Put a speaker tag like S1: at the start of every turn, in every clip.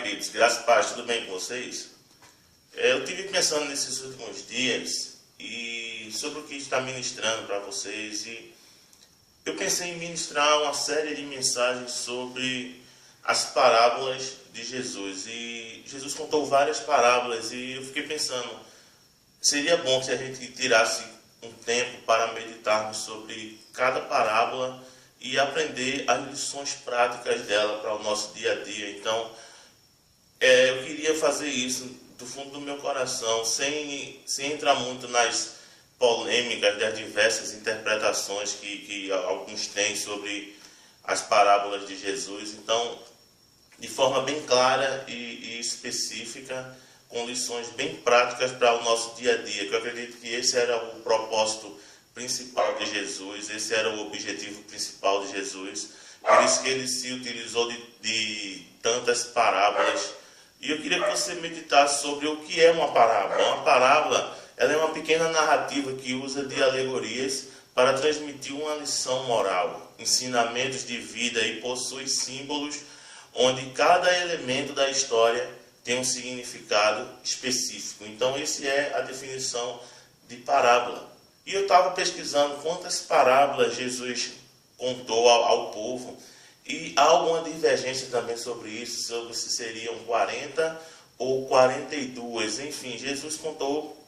S1: queridos. Graças a Deus, tudo bem com vocês? Eu tive pensando nesses últimos dias e sobre o que está ministrando para vocês, e eu pensei em ministrar uma série de mensagens sobre as parábolas de Jesus. E Jesus contou várias parábolas e eu fiquei pensando, seria bom se a gente tirasse um tempo para meditarmos sobre cada parábola e aprender as lições práticas dela para o nosso dia a dia. Então, eu queria fazer isso do fundo do meu coração, sem entrar muito nas polêmicas das diversas interpretações que alguns têm sobre as parábolas de Jesus. Então, de forma bem clara e específica, com lições bem práticas para o nosso dia a dia, que eu acredito que esse era o propósito principal de Jesus, esse era o objetivo principal de Jesus, por isso que ele se utilizou de tantas parábolas. E eu queria que você meditasse sobre o que é uma parábola. Uma parábola, ela é uma pequena narrativa que usa de alegorias para transmitir uma lição moral, ensinamentos de vida, e possui símbolos onde cada elemento da história tem um significado específico. Então, essa é a definição de parábola. E eu estava pesquisando quantas parábolas Jesus contou ao povo, e há alguma divergência também sobre isso, sobre se seriam 40 ou 42. Enfim, Jesus contou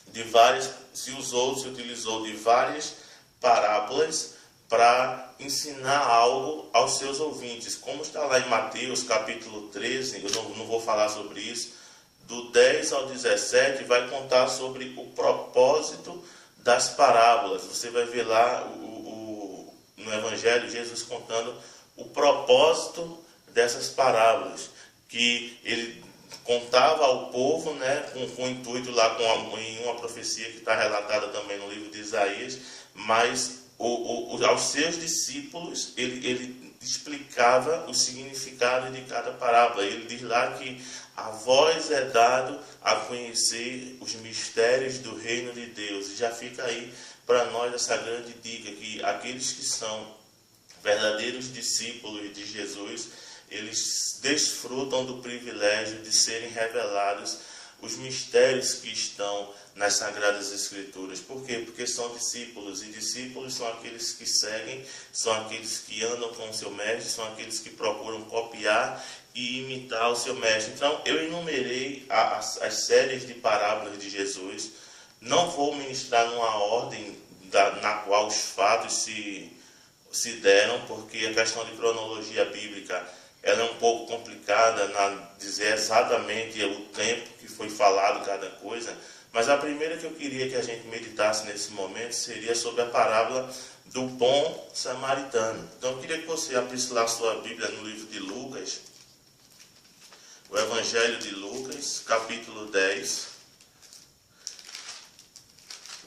S1: de várias, se utilizou de várias parábolas para ensinar algo aos seus ouvintes. Como está lá em Mateus capítulo 13, eu não vou falar sobre isso, do 10 ao 17, vai contar sobre o propósito das parábolas. Você vai ver lá no Evangelho Jesus contando o propósito dessas parábolas, que ele contava ao povo, né, com o intuito lá, em uma profecia que está relatada também no livro de Isaías, mas aos seus discípulos ele explicava o significado de cada parábola. Ele diz lá que a vós é dado a conhecer os mistérios do reino de Deus. E já fica aí para nós essa grande dica, que aqueles que são verdadeiros discípulos de Jesus, eles desfrutam do privilégio de serem revelados os mistérios que estão nas Sagradas Escrituras. Por quê? Porque são discípulos, e discípulos são aqueles que seguem, são aqueles que andam com o seu mestre, são aqueles que procuram copiar e imitar o seu mestre. Então, eu enumerei as séries de parábolas de Jesus. Não vou ministrar numa ordem na qual os fatos se deram, porque a questão de cronologia bíblica ela é um pouco complicada na dizer exatamente o tempo que foi falado cada coisa, mas a primeira que eu queria que a gente meditasse nesse momento seria sobre a parábola do bom samaritano. Então eu queria que você abrisse lá sua Bíblia no livro de Lucas, o Evangelho de Lucas, capítulo 10.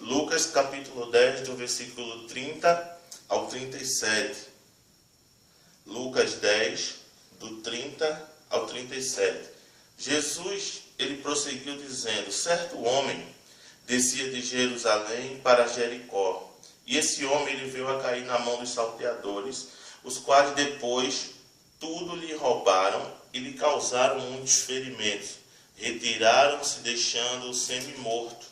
S1: Lucas, capítulo 10, do versículo 30 ao 37. Lucas 10, do 30 ao 37. Jesus, ele prosseguiu dizendo: certo homem descia de Jerusalém para Jericó, e esse homem ele veio a cair na mão dos salteadores, os quais depois tudo lhe roubaram e lhe causaram muitos ferimentos. Retiraram-se, deixando-o semi-morto.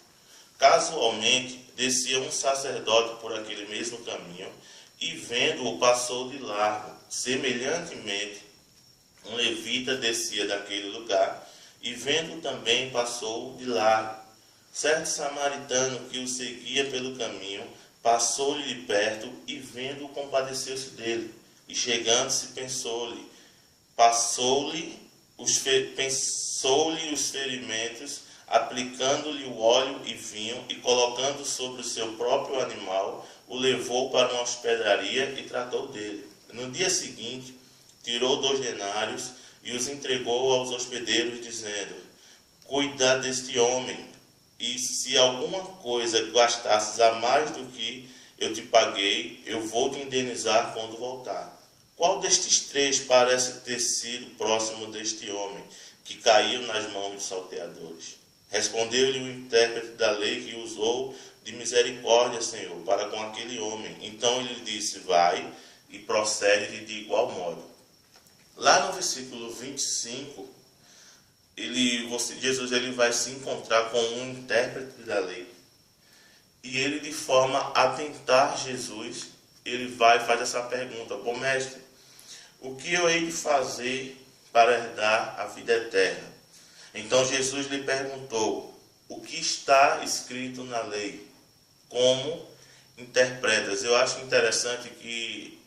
S1: Casualmente descia um sacerdote por aquele mesmo caminho, e vendo-o passou de largo. Semelhantemente, um levita descia daquele lugar, e vendo também passou de largo. Certo samaritano que o seguia pelo caminho, passou-lhe de perto, e vendo-o compadeceu-se dele. E chegando-se, pensou-lhe os ferimentos, aplicando-lhe o óleo e vinho, e colocando sobre o seu próprio animal, o levou para uma hospedaria e tratou dele. No dia seguinte, tirou 2 denários e os entregou aos hospedeiros, dizendo: cuida deste homem, e se alguma coisa gastasses a mais do que eu te paguei, eu vou te indenizar quando voltar. Qual destes 3 parece ter sido próximo deste homem, que caiu nas mãos dos salteadores? Respondeu-lhe o intérprete da lei, que usou de misericórdia, Senhor, para com aquele homem. Então ele disse: vai, e procede de igual modo. Lá no versículo 25, Jesus ele vai se encontrar com um intérprete da lei. E ele, de forma a tentar Jesus, ele vai e faz essa pergunta: bom mestre, o que eu hei de fazer para herdar a vida eterna? Então Jesus lhe perguntou: o que está escrito na lei? Como interpretas? Eu acho interessante que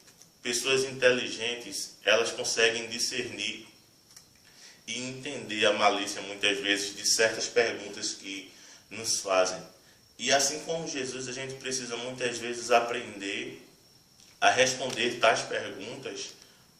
S1: pessoas inteligentes, elas conseguem discernir e entender a malícia, muitas vezes, de certas perguntas que nos fazem. E assim como Jesus, a gente precisa muitas vezes aprender a responder tais perguntas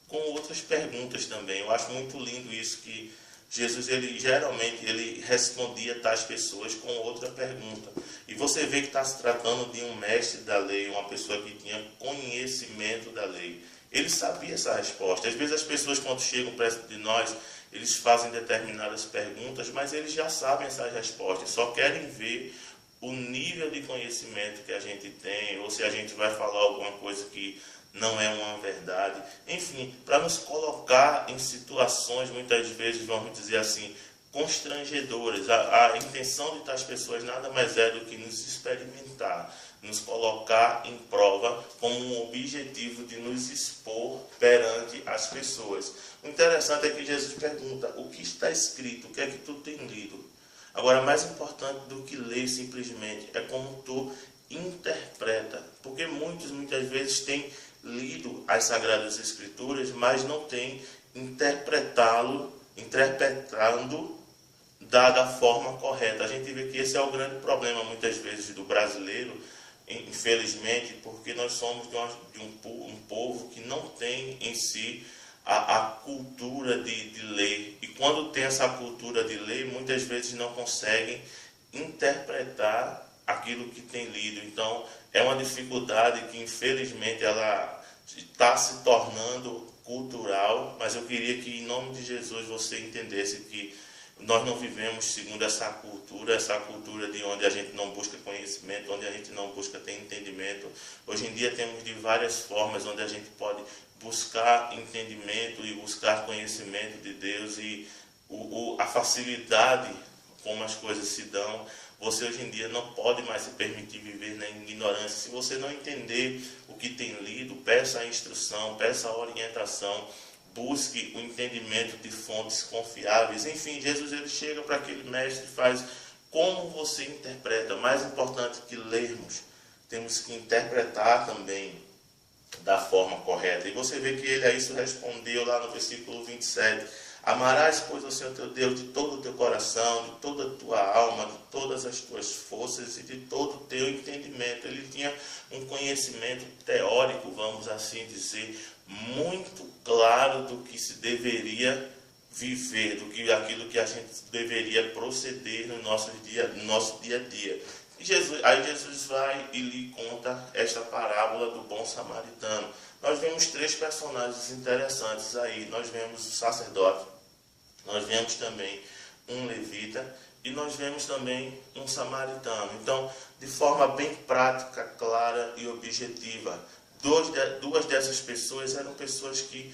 S1: com outras perguntas também. Eu acho muito lindo isso, que Jesus, geralmente, ele respondia tais pessoas com outra pergunta. E você vê que está se tratando de um mestre da lei, uma pessoa que tinha conhecimento da lei. Ele sabia essa resposta. Às vezes as pessoas, quando chegam perto de nós, eles fazem determinadas perguntas, mas eles já sabem essas respostas, só querem ver o nível de conhecimento que a gente tem, ou se a gente vai falar alguma coisa que não é uma verdade. Enfim, para nos colocar em situações, muitas vezes, vamos dizer assim, constrangedoras. A intenção de tais pessoas nada mais é do que nos experimentar, nos colocar em prova como um objetivo de nos expor perante as pessoas. O interessante é que Jesus pergunta: o que está escrito? O que é que tu tem lido? Agora, mais importante do que ler simplesmente é como tu interpreta, porque muitas vezes têm lido as Sagradas Escrituras, mas não têm interpretando da forma correta. A gente vê que esse é o grande problema, muitas vezes, do brasileiro, infelizmente, porque nós somos de um povo que não tem em si a cultura de ler. E quando tem essa cultura de ler, muitas vezes não conseguem interpretar aquilo que tem lido. Então, é uma dificuldade que, infelizmente, ela está se tornando cultural, mas eu queria que, em nome de Jesus, você entendesse que nós não vivemos segundo essa cultura de onde a gente não busca conhecimento, onde a gente não busca ter entendimento. Hoje em dia temos de várias formas onde a gente pode buscar entendimento e buscar conhecimento de Deus, e a facilidade como as coisas se dão. Você hoje em dia não pode mais se permitir viver na ignorância. Se você não entender o que tem lido, peça a instrução, peça a orientação, busque o entendimento de fontes confiáveis. Enfim, Jesus ele chega para aquele mestre e faz: como você interpreta? Mais importante que lermos, temos que interpretar também da forma correta. E você vê que ele a isso respondeu lá no versículo 27. Amarás, pois, ao Senhor teu Deus de todo o teu coração, de toda a tua alma, de todas as tuas forças e de todo o teu entendimento. Ele tinha um conhecimento teórico, vamos assim dizer, muito claro do que se deveria viver, aquilo que a gente deveria proceder no nosso dia a dia. Aí Jesus vai e lhe conta esta parábola do bom samaritano. Nós vemos três personagens interessantes aí. Nós vemos o sacerdote, nós vemos também um levita e nós vemos também um samaritano. Então, de forma bem prática, clara e objetiva, duas dessas pessoas eram pessoas que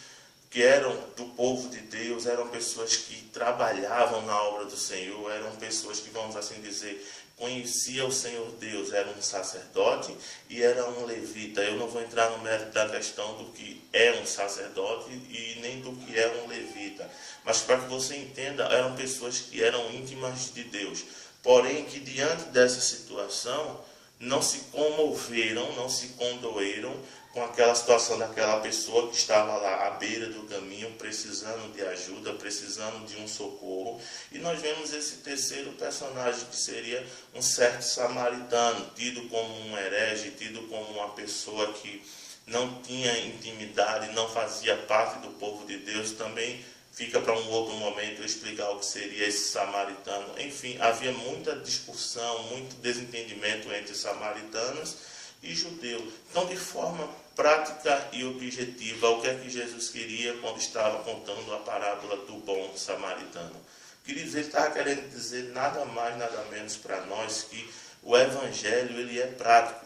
S1: eram do povo de Deus, eram pessoas que trabalhavam na obra do Senhor, eram pessoas que, vamos assim dizer, conhecia o Senhor Deus. Era um sacerdote e era um levita. Eu não vou entrar no mérito da questão do que é um sacerdote e nem do que é um levita, mas para que você entenda, eram pessoas que eram íntimas de Deus, porém que diante dessa situação não se comoveram, não se condoeram com aquela situação daquela pessoa que estava lá à beira do caminho, precisando de ajuda, precisando de um socorro. E nós vemos esse terceiro personagem, que seria um certo samaritano, tido como um herege, tido como uma pessoa que não tinha intimidade, não fazia parte do povo de Deus. Também fica para um outro momento eu explicar o que seria esse samaritano. Enfim, havia muita discussão, muito desentendimento entre samaritanos e judeus. Então, de forma prática e objetiva, o que é que Jesus queria quando estava contando a parábola do bom samaritano? Queridos, ele estava querendo dizer nada mais, nada menos para nós que o evangelho ele é prático.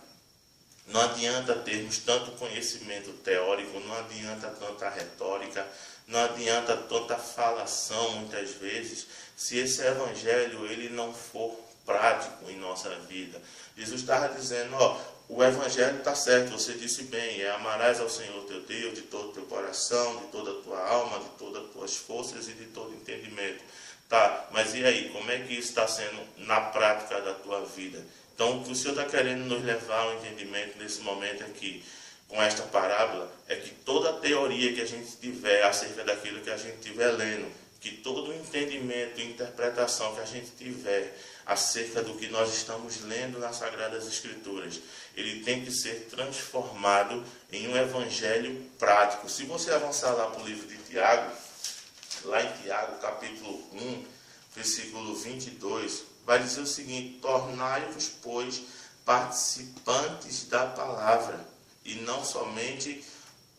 S1: Não adianta termos tanto conhecimento teórico, não adianta tanta retórica, não adianta tanta falação muitas vezes, se esse evangelho ele não for prático em nossa vida. Jesus estava dizendo, o evangelho está certo, você disse bem, amarás ao Senhor teu Deus de todo o teu coração, de toda a tua alma, de todas as tuas forças e de todo entendimento. Tá, mas e aí, como é que isso está sendo na prática da tua vida? Então, o que o Senhor está querendo nos levar ao entendimento nesse momento aqui, com esta parábola, é que toda a teoria que a gente tiver acerca daquilo que a gente estiver lendo, que todo o entendimento e interpretação que a gente tiver acerca do que nós estamos lendo nas Sagradas Escrituras, ele tem que ser transformado em um evangelho prático. Se você avançar lá para o livro de Tiago, lá em Tiago, capítulo 1, versículo 22, vai dizer o seguinte: tornai-vos, pois, participantes da palavra, e não somente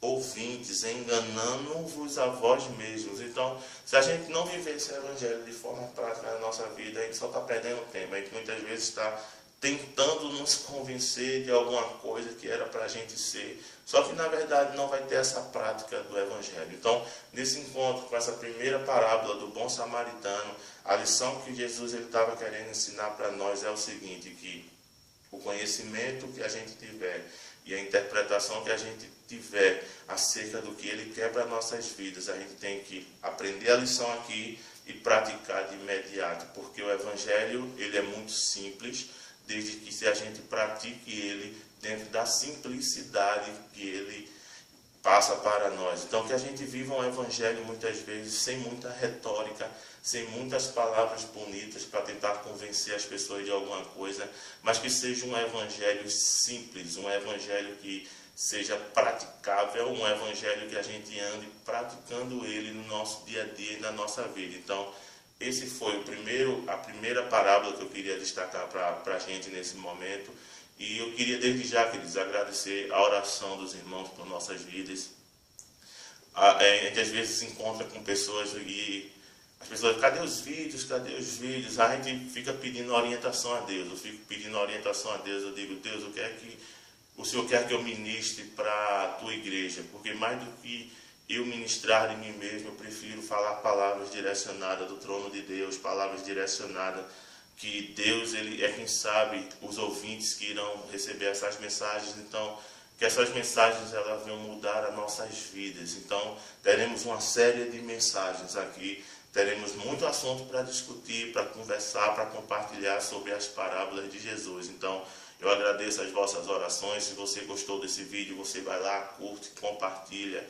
S1: ouvintes, enganando-vos a vós mesmos. Então, se a gente não viver esse evangelho de forma prática na nossa vida, a gente só está perdendo tempo. A gente muitas vezes está tentando nos convencer de alguma coisa que era para a gente ser, só que na verdade não vai ter essa prática do evangelho. Então, nesse encontro com essa primeira parábola do bom samaritano, a lição que Jesus estava querendo ensinar para nós é o seguinte, que o conhecimento que a gente tiver e a interpretação que a gente tiver acerca do que ele quer para nossas vidas, a gente tem que aprender a lição aqui e praticar de imediato, porque o evangelho ele é muito simples, desde que se a gente pratique ele dentro da simplicidade que ele passa para nós. Então, que a gente viva um evangelho muitas vezes sem muita retórica, sem muitas palavras bonitas para tentar convencer as pessoas de alguma coisa, mas que seja um evangelho simples, um evangelho que seja praticável, um evangelho que a gente ande praticando ele no nosso dia a dia e na nossa vida. Então, esse foi a primeira parábola que eu queria destacar para a gente nesse momento. E eu queria desde já, queridos, agradecer a oração dos irmãos por nossas vidas. A gente às vezes se encontra com pessoas e as pessoas, cadê os vídeos, cadê os vídeos? A gente fica pedindo orientação a Deus, eu fico pedindo orientação a Deus, eu digo, Deus, o que é que o Senhor quer que eu ministre para a tua igreja? Porque mais do que eu ministrar de mim mesmo, eu prefiro falar palavras direcionadas do trono de Deus, palavras direcionadas que Deus ele é quem sabe os ouvintes que irão receber essas mensagens. Então, que essas mensagens elas venham mudar as nossas vidas. Então, teremos uma série de mensagens aqui, teremos muito assunto para discutir, para conversar, para compartilhar sobre as parábolas de Jesus. Então, eu agradeço as vossas orações. Se você gostou desse vídeo, você vai lá, curte, compartilha,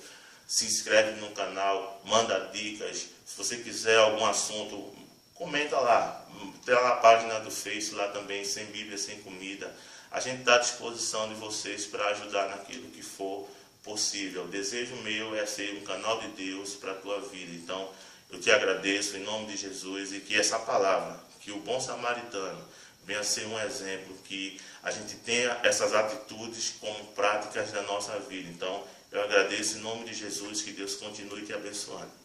S1: se inscreve no canal, manda dicas. Se você quiser algum assunto, comenta lá. Tem lá a página do Face, lá também, Sem Bíblia, Sem Comida. A gente está à disposição de vocês para ajudar naquilo que for possível. O desejo meu é ser um canal de Deus para a tua vida. Então, eu te agradeço em nome de Jesus e que essa palavra, que o bom samaritano venha ser um exemplo, que a gente tenha essas atitudes como práticas da nossa vida. Então, eu agradeço em nome de Jesus, que Deus continue te abençoando.